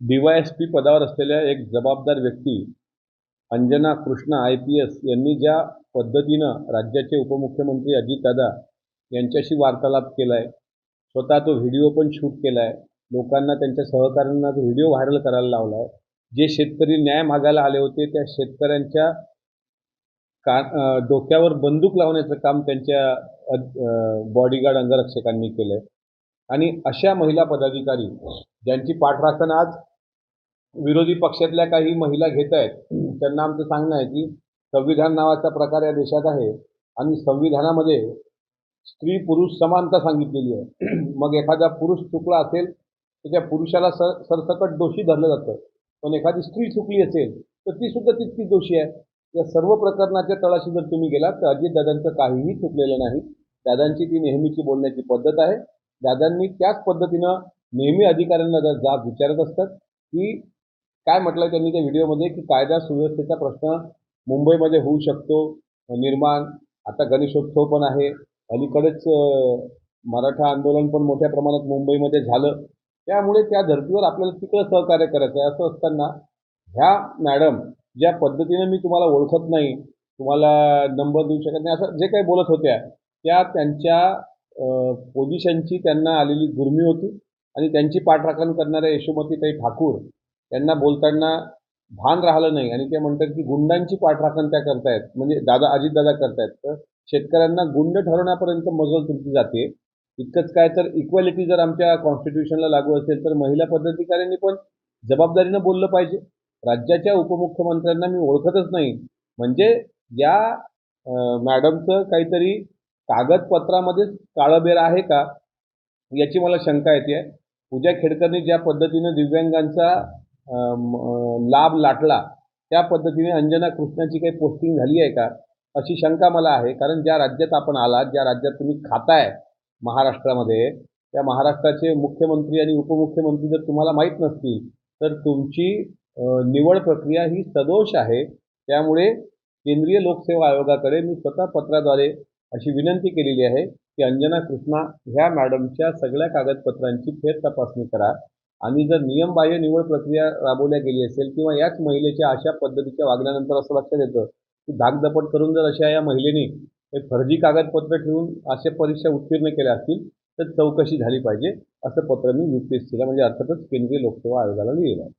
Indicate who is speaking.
Speaker 1: DYSP पदावर असलेल्या एक जबाबदार व्यक्ती अंजना कृष्णा IPS यांनी ज्या पद्धतीनं राज्याचे उपमुख्यमंत्री अजितदादा यांच्याशी वार्तालाप केलाय, स्वतः तो व्हिडिओ पण शूट केलाय, लोकांना त्यांच्या सहकाऱ्यांना तो व्हिडिओ व्हायरल करायला लावलाय. जे शेतकरी न्याय मागायला आले होते त्या शेतकऱ्यांच्या डोक्यावर बंदूक लावण्याचं काम त्यांच्या बॉडीगार्ड अंगरक्षकांनी केलंय. आणि अशा महिला पदाधिकारी ज्यांची पाठराखण आज विरोधी पक्षातल्या काही महिला घेत आहेत, त्यांना आमचं सांगणं आहे की संविधान नावाचा प्रकार या देशात आहे आणि संविधानामध्ये स्त्री पुरुष समानता सांगितलेली आहे. मग एखादा पुरुष चुकला असेल तर त्या पुरुषाला सरसकट दोषी धरलं जातं, पण एखादी स्त्री चुकली असेल तर ती सुद्धा तितकीच दोषी आहे. या सर्व प्रकरणाच्या तळाशी जर तुम्ही गेलात तर अजितदादांचं काहीही चुकलेलं नाही. दादांची ती नेहमीची बोलण्याची पद्धत आहे. दादांनी त्याच पद्धतीनं नेहमी अधिकाऱ्यांना जाब विचारत असतात की काय म्हटलं त्यांनी त्या व्हिडिओमध्ये की कायदा सुव्यवस्थेचा प्रश्न मुंबईमध्ये होऊ शकतो निर्माण. आता गणेशोत्सव पण आहे, अलीकडेच मराठा आंदोलन पण मोठ्या प्रमाणात मुंबईमध्ये झालं, त्यामुळे त्या धर्तीवर आपल्याला तिकडं सहकार्य करायचं आहे. असं असताना ह्या मॅडम ज्या पद्धतीनं मी तुम्हाला ओळखत नाही, तुम्हाला नंबर देऊ शकत नाही, असं जे काही बोलत होत्या त्या त्यांच्या पोझिशनची त्यांना आलेली गुर्मी होती. आणि त्यांची पाठराखण करणाऱ्या यशोमतीताई ठाकूर त्यांना बोलताना भान राहिलं नाही आणि ते म्हणतात की गुंडांची पाठराखण त्या करतायत, म्हणजे अजितदादा करतायत. तर शेतकऱ्यांना गुंड ठरवण्यापर्यंत मजल तुमची जाते. इतकंच काय तर इक्वॅलिटी जर आमच्या कॉन्स्टिट्यूशनला लागू असेल तर महिला पदाधिकाऱ्यांनी पण जबाबदारीनं बोललं पाहिजे. राज्याच्या उपमुख्यमंत्र्यांना मी ओळखतच नाही, म्हणजे या मॅडमचं काहीतरी कागदपत्रामध्येच काळबेर आहे का याची मला शंका येते. पूजा खेडकरनी ज्या पद्धतीनं दिव्यांगांचा लाभ लाटला त्या पद्धतीने अंजना कृष्णाची काही पोस्टिंग झाली आहे का अशी शंका मला आहे. कारण ज्या राज्यात आपण आलात, ज्या राज्यात तुम्ही खाताय महाराष्ट्रामध्ये, त्या महाराष्ट्राचे मुख्यमंत्री आणि उपमुख्यमंत्री जर तुम्हाला माहीत नसतील तर तुमची निवड प्रक्रिया ही सदोष आहे. त्यामुळे केंद्रीय लोकसेवा आयोगाकडे मी स्वतः पत्राद्वारे अशी विनंती केलेली आहे की अंजना कृष्णा ह्या मॅडमच्या सगळ्या कागदपत्रांची फेर तपासणी करा आणि जर नियमबाह्य निवड प्रक्रिया राबवल्या गेली असेल किंवा याच महिलेच्या अशा पद्धतीच्या वागण्यानंतर असं लक्षात येतं की धाकदपट करून जर अशा या महिलेने फर्जी कागदपत्र ठेवून अशा परीक्षा उत्तीर्ण केल्या असतील तर चौकशी झाली पाहिजे, असं पत्र मी UPSCला म्हणजे अर्थातच केंद्रीय लोकसेवा आयोगाला लिहिलं आहे.